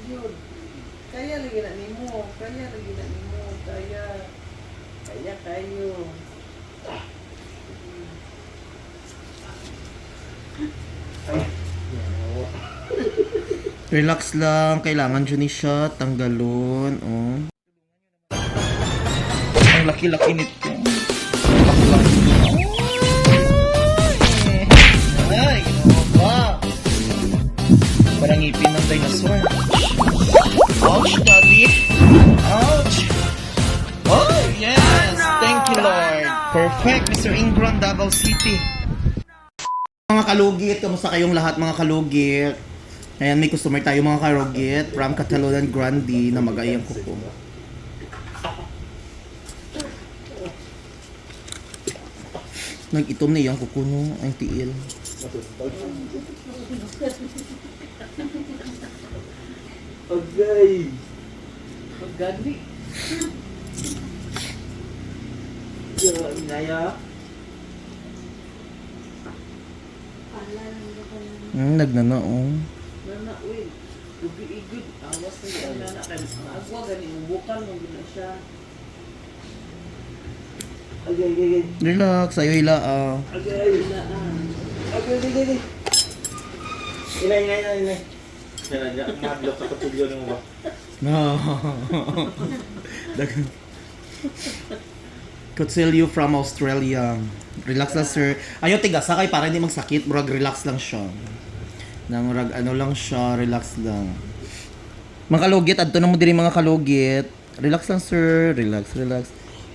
yun. Kaya lagi na nimo, kaya lagi na nimo, kaya kayo. Relax lang, kailangan dyan ni siya, tanggalon, oh. Ang laki-laki nito. Ay, wow. Parang ngipin ng dinosaur. Ouch, daddy. Ouch. Oh, yes. Thank you, Lord. Perfect, Mr. Ingron, Davao City. Mga kalugit, kamusta kayong lahat mga kalugit? Ayan, may customer tayo mga kalugit from Catalonia Grande na mag-ayang kuko. Nag-itom na yung kuko nyo, ang tiil. Okay. Magandi. Yung inaya. Nagnana, oh. Nana, uy. Ubi-igid. Awas na yung nana. Agwa, ganing bukal mo gina siya. Okay. Relax, ayo hila, ah. Okay. Okay. Inay. Yan, madlock sa katulyo ng ba? No. Kutsilyo from Australia. Relax lang, sir. Ayaw, tiga, sakay para hindi magsakit. Murag, relax lang siya. Nang rag, ano lang siya, relax lang. Mga kalugit, adto na mo din mga kalugit. Relax lang, sir. Relax.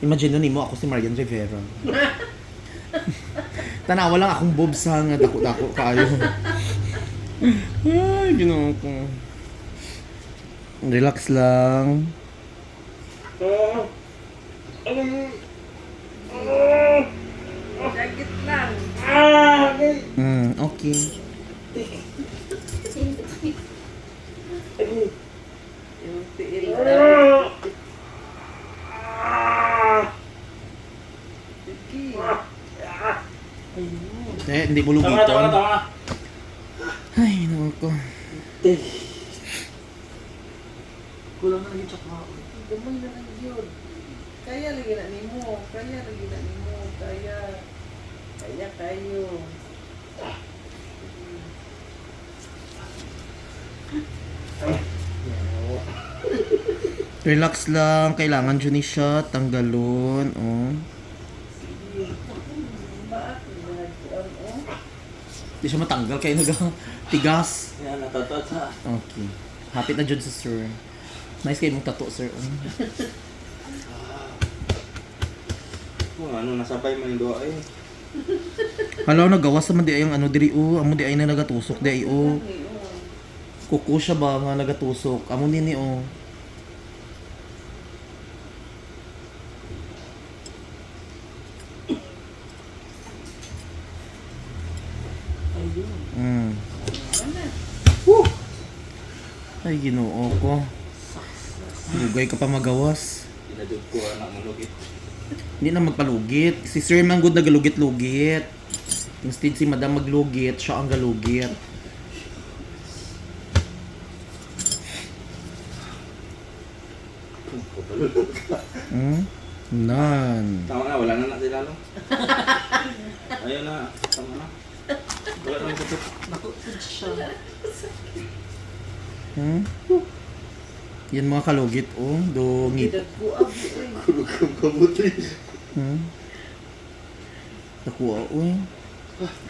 Imagine nun mo, ako si Marian Rivera. Tanawa lang akong boobs ha, nga dako-dako kayo. Ay, ginawa ko. Relax lang. Sakit lang. Okay. Yung tiil na. Sige. Hindi mo Tama lugiton. na. Ay, naku ko. Kulang na lagi tsaka. Gamay na lang yun. Kaya lagi na nimo, kaya kayo. Relax lang, kailangan dyan ni siya, tanggalon, oh. Sige. Baak, nagkuhan, oh. Hindi siya matanggal, kaya tigas. Yan, natatot ha. Okay. Hapit na dyan sa sir. Nice kayo mong tato, sir. Kung ano, nasabay man yung doa eh. Halaw, nagawas naman di ay ang ano diri, oh. Amo di ay na nagatusok, di ay, oh. Kuko siya ba nga nagatusok? Amo nini, oh. Ay, ginoo ko. Dugay ka pa magawas. Pinadod ko na malugit. Hindi na magpalugit. Si Sir man good nagalugit-lugit. Instead si Madam maglugit, siya ang galugit. Nan. Tama na, wala na sila no. Ayun na, tama na. Wala na ito. Nakutod siya. Yan mga kalugit, oh. Dungit. Nagkuha, uy. Kulog kang kabuti. Nakuha, oh.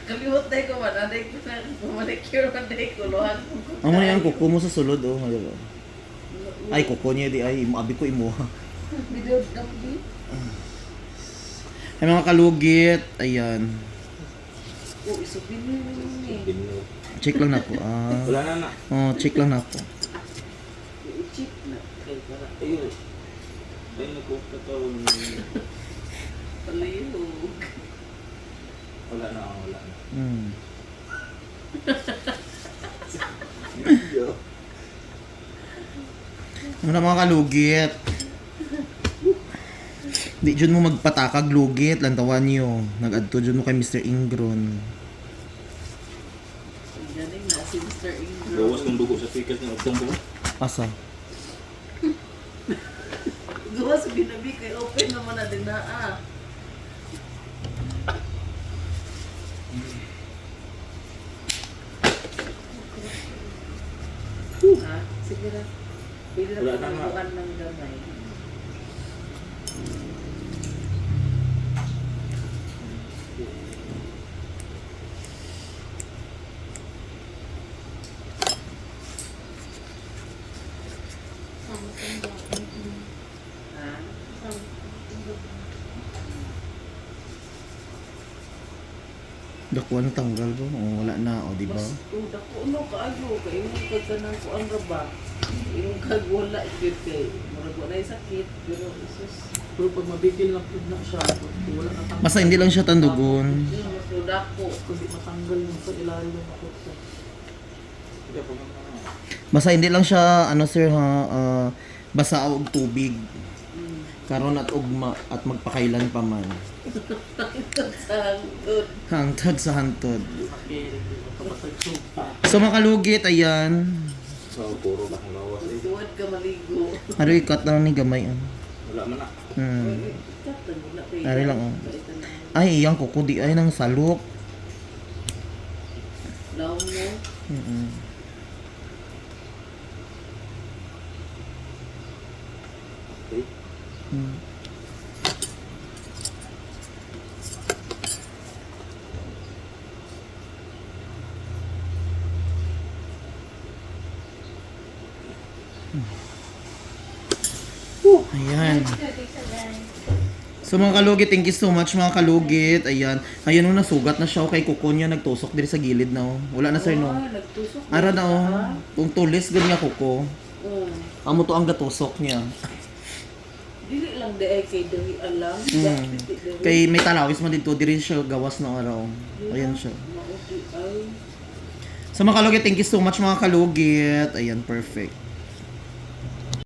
Kalimot na ko man, aday ko na, manicure man na ko, luhan ko. Amo na yan, kuko mo sa sulod, oh. Ay, kuko niya di ay. Abi ko imo. Video dambi. Ay, mga kalugit. Ayan. Oh, isupin mo yun eh. Check lang na po, ah. Wala na. Oh, check lang na po. I-check na. Ay, para. Ayun. Ayun, nagkuha to. Palihog. Wala na. Ano na mga kalugit? Di dyan mo magpatakag lugit, lantawan nyo. Nag-adto dyan mo kay Mr. Ingron. Galing na si Mr. Ingro. Bawas ng dugo sa pikas ng utong ko. Asa? Gawa sa ginabi kay open naman na din na ah. Ah, sige na. Pwede na Wala na nga. pagkuhan ng gamay. Ah, Dako ano tanggal ba? O wala na, o di ba? mas dako no kaayo kay imong kagkanang kuan ra ba? Imong kag wala gyud kay murag wala sakit pero isus. Pero pag mabigil lang na siya, wala na tanggal. Basta hindi lang siya tandugon. Mas dako. Kasi matanggal yung sa ilalim ng ako. Hindi ako naman. Basta hindi lang siya, ano sir ha, basa og tubig. Karon at ugma at magpakailan pa man. Sangod. Hangtod sa hangtod. Sakit, kapasag sopa. So makalugit, ayan. So, puro ba ang lawas eh. Tuwad ka maligo. Ano ikat na lang ni gamay. Wala man na. Kaptan mo na kay. Ari lang, oh. Ay, iyang kuko di ay nang salok. Laom mo. Mm. Okay. Mm. Ayan. So mga kalugit, thank you so much mga kalugit. Ayan. Ayan o, nasugat na siya. Kay kuko niya nagtusok diri sa gilid na o. Wala na sir no. Nagtusok. Ara na o. Kung tulis ganyan kuko. Mm. Amo to ang gatusok niya. Dili lang di ay kay dili alam. Kay may talawis man dito, diri siya gawas na araw. Ayan siya. Mauti ay. So mga kalugit, thank you so much mga kalugit. Ayan, perfect.